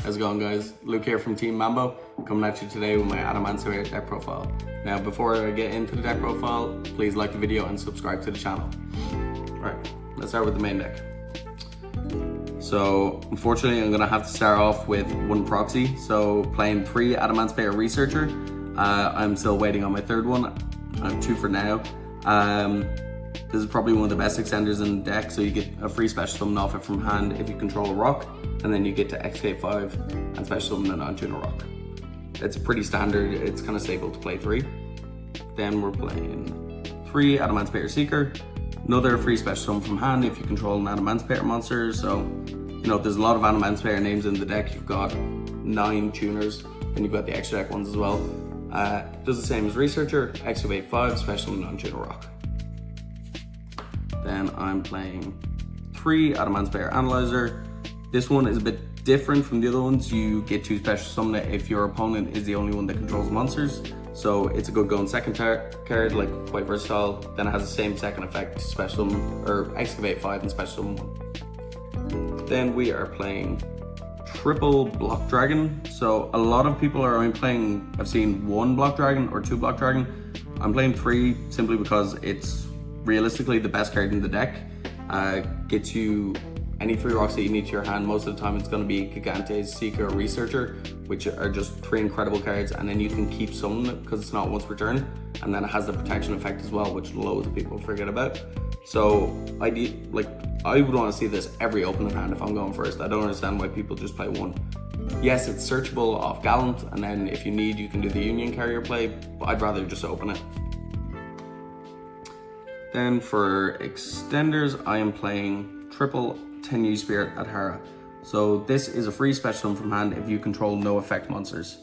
How's it going, guys? Luke here from Team Mambo, coming at you today with my Adamancipator deck profile. Now, before I get into the deck profile, please like the video and subscribe to the channel. Alright, let's start with the main deck. So, unfortunately, I'm going to have to start off with one proxy. So, playing 3 Adamancipator Researcher. I'm still waiting on my third one. I have 2 for now. This is probably one of the best extenders in the deck, so you get a free special summon off it from hand if you control a rock, and then you get to Excavate 5 and special summon a non-tuner rock. It's pretty standard, it's kind of stable to play 3. Then we're playing 3 Adamancipator Seeker, another free special summon from hand if you control an Adamancipator monster. So, you know, there's a lot of Adamancipator names in the deck. You've got 9 tuners, and you've got the extra deck ones as well. Does the same as Researcher, Excavate 5, special summon non-tuner rock. Then I'm playing 3 Adamancipator Analyzer. This one is a bit different from the other ones. You get to special summon it if your opponent is the only one that controls monsters. So it's a good going second card, like quite versatile. Then it has the same second effect, special summon, or Excavate 5 and special summon 1. Then we are playing triple Block Dragon. So a lot of people are only playing, I've seen 1 Block Dragon or 2 Block Dragon. I'm playing 3 simply because it's realistically the best card in the deck. Gets you any 3 rocks that you need to your hand. Most of the time it's going to be Gigantes, Seeker, or Researcher, which are just 3 incredible cards, and then you can keep summoning it because it's not once per turn, and then it has the protection effect as well, which loads of people forget about. So I would want to see this every opening hand if I'm going first. I don't understand why people just play 1. Yes, it's searchable off Gallant, and then if you need, you can do the Union Carrier play, but I'd rather just open it. Then for extenders, I am playing triple Tenyu Spirit Adhara. So this is a free special summon from hand if you control no effect monsters.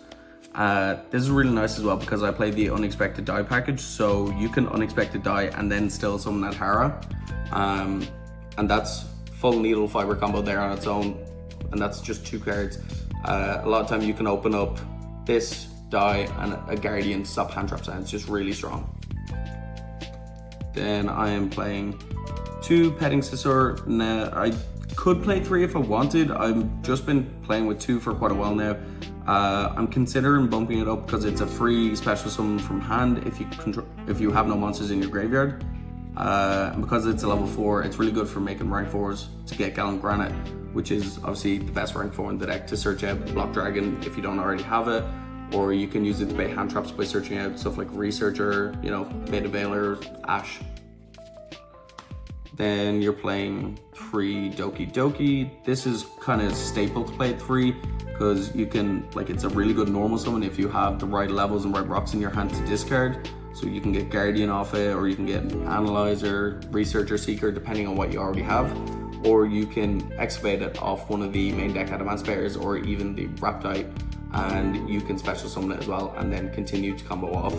This is really nice as well because I played the Unexpected Die package, so you can Unexpected Die and then still summon Adhara. And that's full needle fiber combo there on its own, and that's just 2 cards. A lot of time you can open up this, Die, and a Guardian to stop hand traps, and it's just really strong. Then I am playing 2 Petting Scizor. Now, I could play 3 if I wanted. I've just been playing with 2 for quite a while now. I'm considering bumping it up because it's a free special summon from hand if you have no monsters in your graveyard. And because it's a level 4, it's really good for making rank 4s to get Gallant Granite, which is obviously the best rank 4 in the deck to search out Block Dragon if you don't already have it. Or you can use it to bait hand traps by searching out stuff like Researcher, you know, Beta Veiler, Ash. Then you're playing 3 DokiDoki. This is kind of staple to play at 3 because you can, it's a really good normal summon if you have the right levels and right rocks in your hand to discard. So you can get Guardian off it, or you can get Analyzer, Researcher, Seeker, depending on what you already have. Or you can excavate it off one of the main deck Adamancipators or even the Raptite, and you can special summon it as well and then continue to combo off.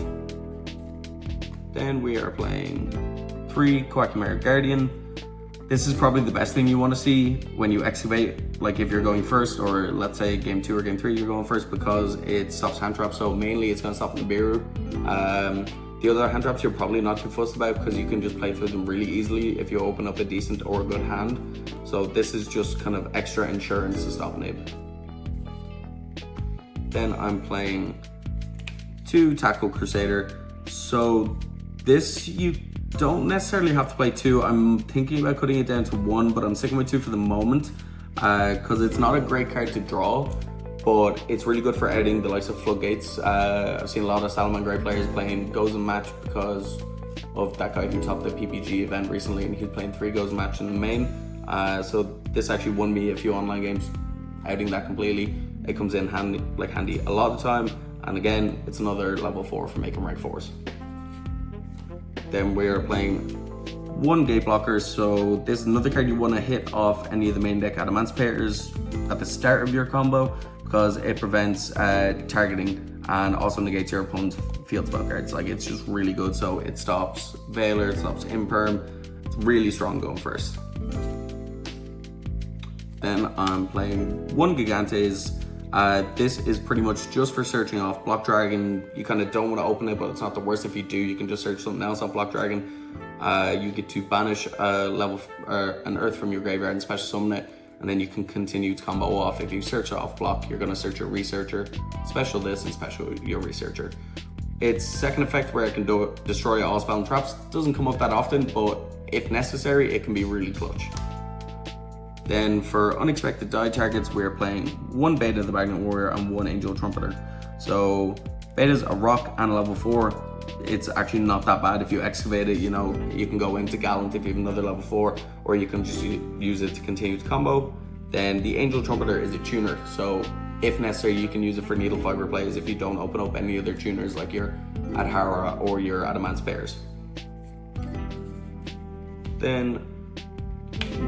Then we are playing 3 Quackmare Guardian. This is probably the best thing you want to see when you excavate, like if you're going first, or let's say game 2 or game 3 you're going first, because it stops hand traps. So mainly it's going to stop Nibiru. The other hand traps you're probably not too fussed about because you can just play through them really easily if you open up a decent or a good hand. So this is just kind of extra insurance to stop Nib. Then I'm playing 2 Tactical Crusader. So this you don't necessarily have to play 2. I'm thinking about cutting it down to 1, but I'm sticking with 2 for the moment because it's not a great card to draw, but it's really good for editing the likes of Floodgates. I've seen a lot of Salamangreat players playing Goes and Match because of that guy who topped the PPG event recently, and he's playing 3 Goes and Match in the main. So this actually won me a few online games, outing that completely. It comes in handy a lot of the time, and again, it's another level 4 for making rank 4s. Then we're playing 1 Gate Blocker. So this is another card you want to hit off any of the main deck Adamancipators at the start of your combo because it prevents targeting and also negates your opponent's field spell cards. It's just really good. So it stops Veiler, it stops Imperm. It's really strong going first. Then I'm playing 1 Gigantes. This is pretty much just for searching off Block Dragon. You kind of don't want to open it, but it's not the worst if you do. You can just search something else off Block Dragon. You get to banish an Earth from your graveyard and special summon it. and then you can continue to combo off. If you search off block, you're going to search your researcher, special this, and special your researcher. Its second effect, where it can destroy all spell and traps, doesn't come up that often, but if necessary, it can be really clutch. Then for unexpected die targets, we're playing one Beta the Magnet Warrior and one Angel Trumpeter. So Beta's a rock and a level 4. It's actually not that bad. If you excavate it, you know, you can go into Gallant if you have another level 4, or you can just use it to continue to combo. Then the Angel Trumpeter is a tuner, so if necessary, you can use it for needle fiber plays if you don't open up any other tuners like your Adhara or your Adamancipators. Then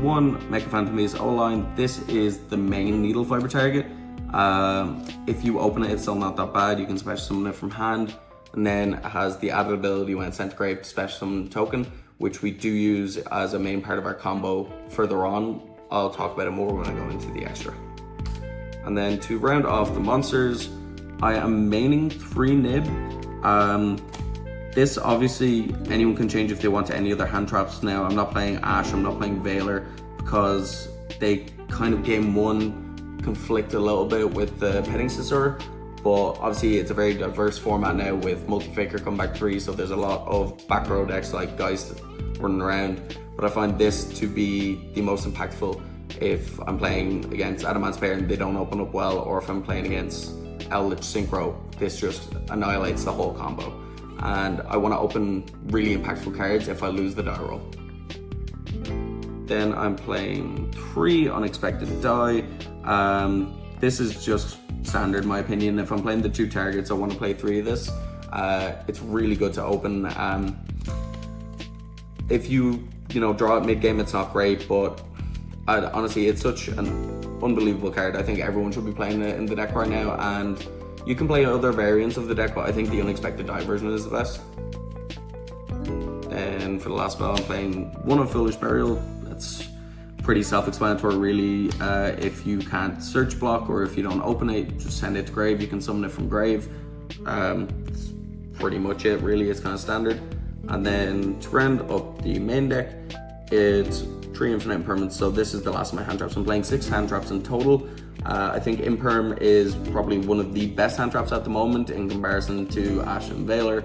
one Mecha Phantom Beast O-Line. This is the main needle fiber target. If you open it, it's still not that bad. You can special summon it from hand, and then it has the added ability when it's sent to grave to special summon token, which we do use as a main part of our combo further on. I'll talk about it more when I go into the extra. And then to round off the monsters, I am maining 3 Nib. This obviously anyone can change if they want to any other hand traps. Now I'm not playing Ash, I'm not playing Veiler, because they kind of game 1 conflict a little bit with the Petting Scizor, but obviously it's a very diverse format now with Multi-Faker come back 3, so there's a lot of back row decks like guys running around, but I find this to be the most impactful if I'm playing against Adamancipator and they don't open up well, or if I'm playing against Eldritch Synchro. This just annihilates the whole combo, and I want to open really impactful cards if I lose the die roll. Then I'm playing 3 Unexpected Die. This is just standard in my opinion. If I'm playing the 2 targets, I want to play 3 of this. It's really good to open. If you draw it mid game, it's not great, but honestly, it's such an unbelievable card. I think everyone should be playing it in the deck right now, and you can play other variants of the deck, but I think the Unexpected Die version is the best. And for the last spell, I'm playing 1 of Foolish Burial. That's pretty self-explanatory really. If you can't search block, or if you don't open it, just send it to grave. You can summon it from grave. That's pretty much it really. It's kind of standard. And then to round up the main deck, it's 3 Infinite Impermanents. So this is the last of my hand traps. I'm playing 6 hand traps in total. I think Imperm is probably one of the best hand traps at the moment in comparison to Ash and Veiler.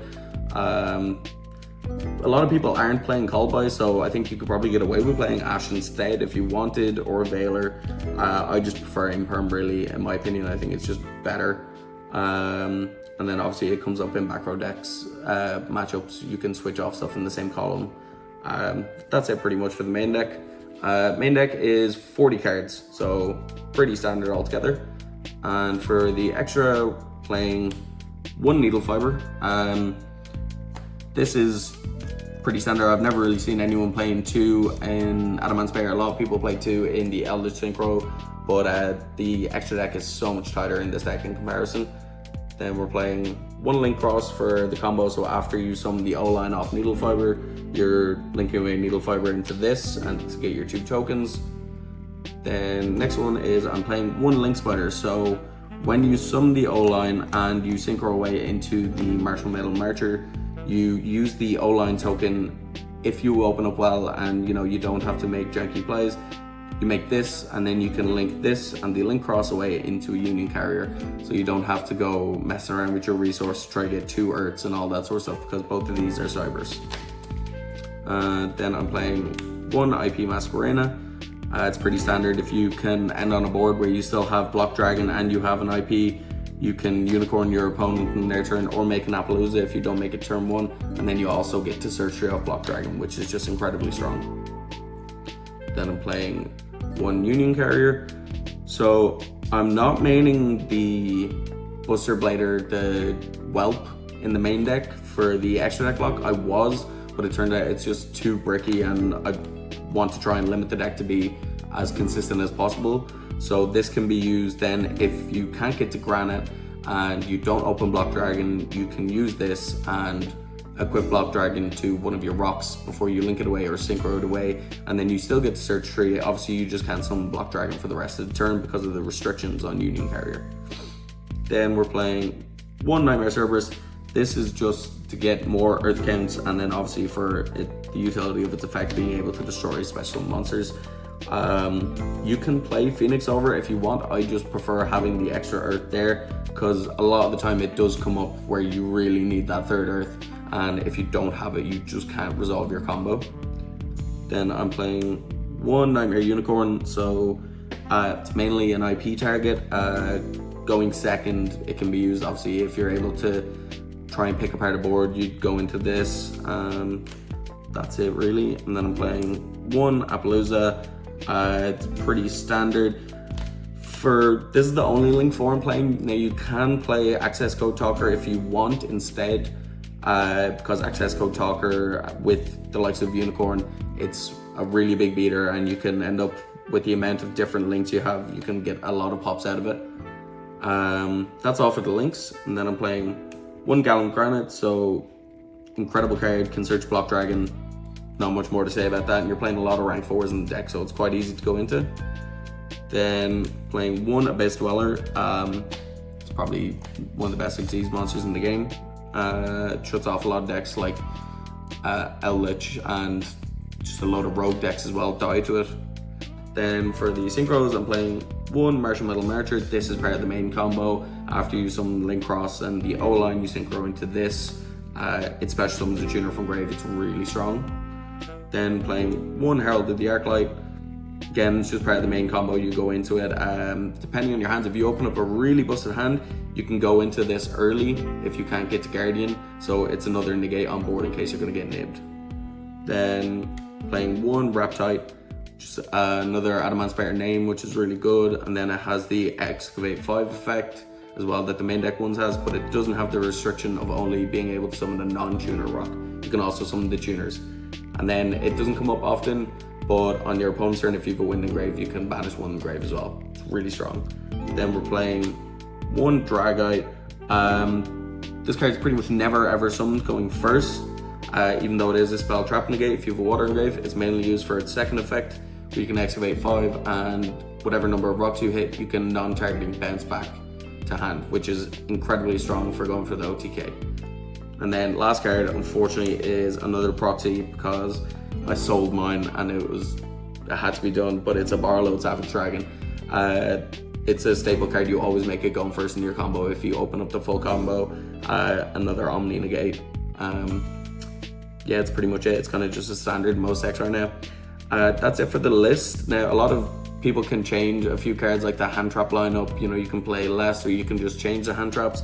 A lot of people aren't playing Callby, so I think you could probably get away with playing Ash instead if you wanted, or Veiler. I just prefer Imperm really, in my opinion. I think it's just better. And then obviously it comes up in back row decks, matchups. You can switch off stuff in the same column. That's it pretty much for the main deck. Main deck is 40 cards, so pretty standard altogether. And for the extra, playing 1 Needle Fiber. This is pretty standard. I've never really seen anyone playing 2 in Adamancipator. A lot of people play 2 in the Eldritch Synchro, but the extra deck is so much tighter in this deck in comparison. Then we're playing 1 Link Cross for the combo, so after you summon the O-Line off Needle Fiber, you're linking away Needle Fiber into this and to get your 2 tokens. Then next one is I'm playing 1 Link Spider. So when you summon the O-Line and you synchro away into the Martial Metal Marcher, you use the O-Line token if you open up well and you don't have to make janky plays. You make this, and then you can link this and the Link Cross away into a Union Carrier, so you don't have to go messing around with your resource to try to get 2 Earths and all that sort of stuff, because both of these are Cybers. Then I'm playing 1 IP Masquerade. It's pretty standard. If you can end on a board where you still have Block Dragon and you have an IP, you can unicorn your opponent in their turn, or make an Appaloosa if you don't make it turn 1, and then you also get to search straight off Block Dragon, which is just incredibly strong. Then I'm playing 1 Union Carrier. So I'm not maining the Buster Blader, the Whelp in the main deck for the extra deck block. I was, but it turned out it's just too bricky, and I want to try and limit the deck to be as consistent as possible. So this can be used then if you can't get to Granite and you don't open Block Dragon, you can use this and equip Block Dragon to one of your rocks before you link it away or synchro it away, and then you still get to search tree. Obviously you just can't summon Block Dragon for the rest of the turn because of the restrictions on Union Carrier. Then we're playing 1 Nightmare Cerberus. This is just to get more Earth counts, and then obviously for the utility of its effect being able to destroy special monsters. You can play Phoenix over if you want. I just prefer having the extra Earth there, because a lot of the time it does come up where you really need that third Earth, and if you don't have it, you just can't resolve your combo. Then I'm playing one Nightmare Unicorn, so it's mainly an IP target. Going second, it can be used obviously if you're able to try and pick apart a board. You go into this, that's it really. And then I'm playing one Appaloosa. It's pretty standard. This is the only link for I'm playing. Now you can play Access Code Talker if you want instead, because Access Code Talker with the likes of Unicorn, it's a really big beater, and you can end up with the amount of different links you have, you can get a lot of pops out of it. That's all for the links. And then I'm playing one Gallon Granite, so incredible card, can search Block Dragon. Not much more to say about that, and you're playing a lot of rank 4s in the deck, so it's quite easy to go into. Then playing one Abyss Dweller. It's probably one of the best Xyz monsters in the game. Shuts off a lot of decks like Eldritch, and just a load of rogue decks as well die to it. Then for the synchros, I'm playing one Martial Metal Marcher. This is part of the main combo. After you summon Link Cross and the O-line, you synchro into this. It special summons a tuner from grave. It's really strong. Then playing one Herald with the Arclight. Again, it's just part of the main combo. You go into it. Depending on your hands, if you open up a really busted hand, you can go into this early if you can't get to Guardian. So it's another negate on board in case you're going to get nibbed. Then playing one Reptite. Just another Adamancipator name, which is really good, and then it has the Excavate 5 effect as well that the main deck ones has, but it doesn't have the restriction of only being able to summon a non-tuner rock. You can also summon the tuners, and then it doesn't come up often, but on your opponent's turn, if you have a Wind Engrave, you can banish one Engrave as well. It's really strong. Then we're playing one Dragite. This card's pretty much never ever summoned going first. Even though it is a spell trap negate, if you have a Water Engrave, it's mainly used for its second effect, where you can Excavate 5, and whatever number of rocks you hit, you can non-targeting bounce back to hand, which is incredibly strong for going for the OTK. And then last card, unfortunately, is another proxy, because I sold mine and it had to be done, but it's a Barlow Sabbath Dragon. It's a staple card. You always make it going first in your combo. If you open up the full combo, another Omni negate. Yeah, it's pretty much it. It's kind of just a standard most decks right now. That's it for the list. Now, a lot of people can change a few cards like the hand trap lineup. You know, you can play less, or you can just change the hand traps.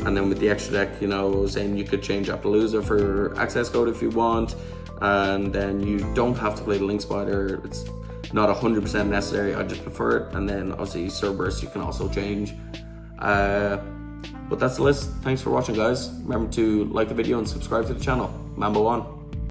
And then with the extra deck, you know, saying you could change Appaloosa for access code if you want. And then you don't have to play the Link Spider. It's not 100% necessary. I just prefer it. And then obviously Cerberus you can also change. But that's the list. Thanks for watching, guys. Remember to like the video and subscribe to the channel. Mambo on.